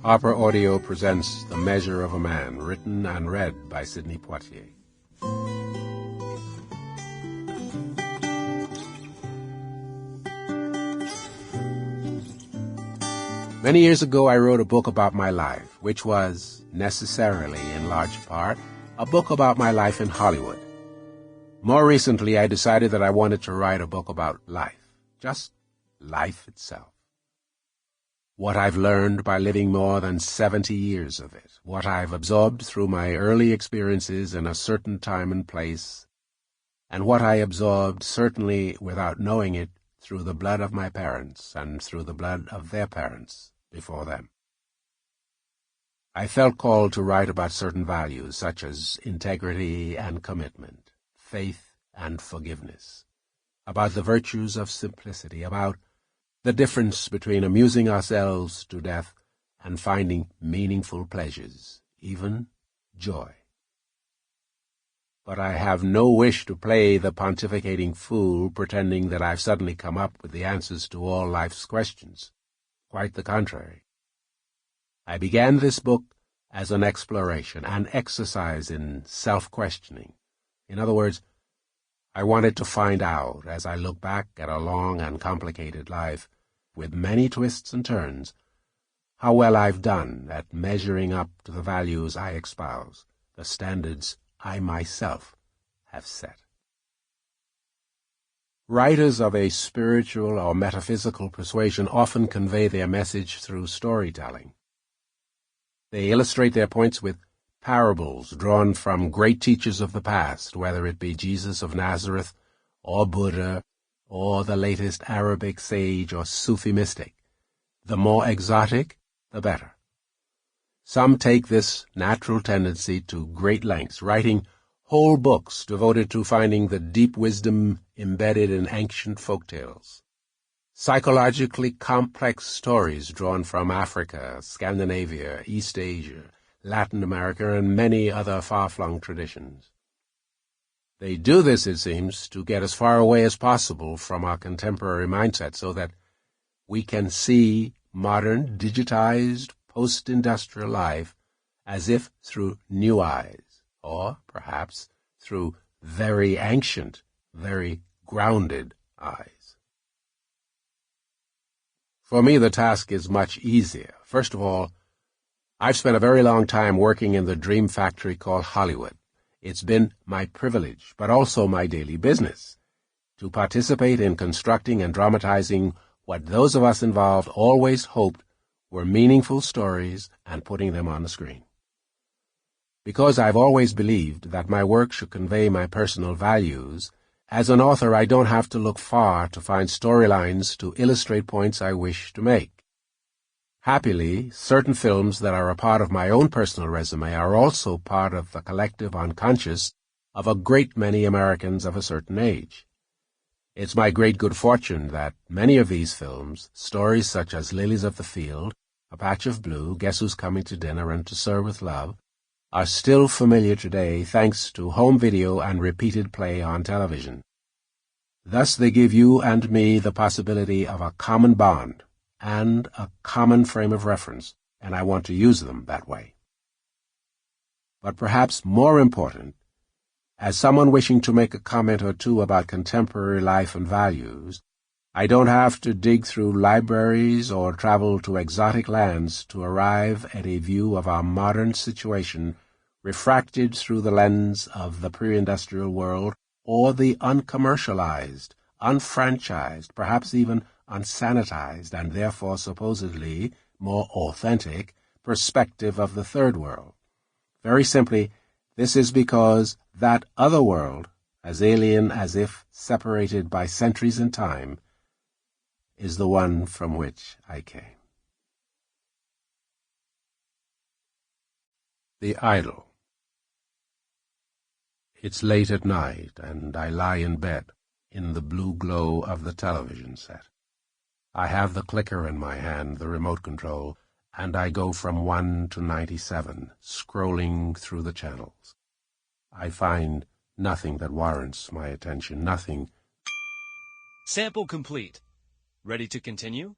Harper Audio presents The Measure of a Man, written and read by Sidney Poitier. Many years ago, I wrote a book about my life, which was, necessarily in large part, a book about my life in Hollywood. More recently, I decided that I wanted to write a book about life, just life itself. What I've learned by living more than 70 years of it, what I've absorbed through my early experiences in a certain time and place, and what I absorbed, certainly without knowing it, through the blood of my parents and through the blood of their parents before them. I felt called to write about certain values such as integrity and commitment, faith and forgiveness, about the virtues of simplicity, about the difference between amusing ourselves to death and finding meaningful pleasures, even joy. But I have no wish to play the pontificating fool, pretending that I've suddenly come up with the answers to all life's questions. Quite the contrary. I began this book as an exploration, an exercise in self-questioning. In other words, I wanted to find out, as I look back at a long and complicated life, with many twists and turns, how well I've done at measuring up to the values I espouse, the standards I myself have set. Writers of a spiritual or metaphysical persuasion often convey their message through storytelling. They illustrate their points with parables drawn from great teachers of the past, whether it be Jesus of Nazareth, or Buddha, or the latest Arabic sage or Sufi mystic. The more exotic, the better. Some take this natural tendency to great lengths, writing whole books devoted to finding the deep wisdom embedded in ancient folk tales. Psychologically complex stories drawn from Africa, Scandinavia, East Asia, Latin America, and many other far-flung traditions. They do this, it seems, to get as far away as possible from our contemporary mindset so that we can see modern, digitized, post-industrial life as if through new eyes, or perhaps through very ancient, very grounded eyes. For me, the task is much easier. First of all, I've spent a very long time working in the dream factory called Hollywood. It's been my privilege, but also my daily business, to participate in constructing and dramatizing what those of us involved always hoped were meaningful stories and putting them on the screen. Because I've always believed that my work should convey my personal values, as an author I don't have to look far to find storylines to illustrate points I wish to make. Happily, certain films that are a part of my own personal resume are also part of the collective unconscious of a great many Americans of a certain age. It's my great good fortune that many of these films, stories such as Lilies of the Field, A Patch of Blue, Guess Who's Coming to Dinner, and To Sir with Love, are still familiar today thanks to home video and repeated play on television. Thus they give you and me the possibility of a common bond and a common frame of reference, and I want to use them that way. But perhaps more important, as someone wishing to make a comment or two about contemporary life and values, I don't have to dig through libraries or travel to exotic lands to arrive at a view of our modern situation refracted through the lens of the pre-industrial world or the uncommercialized, unfranchised, perhaps even unsanitized, and therefore supposedly more authentic perspective of the third world. Very simply, this is because that other world, as alien as if separated by centuries in time, is the one from which I came. The Idol. It's late at night, and I lie in bed in the blue glow of the television set. I have the clicker in my hand, the remote control, and I go from 1 to 97, scrolling through the channels. I find nothing that warrants my attention, nothing. Sample complete. Ready to continue?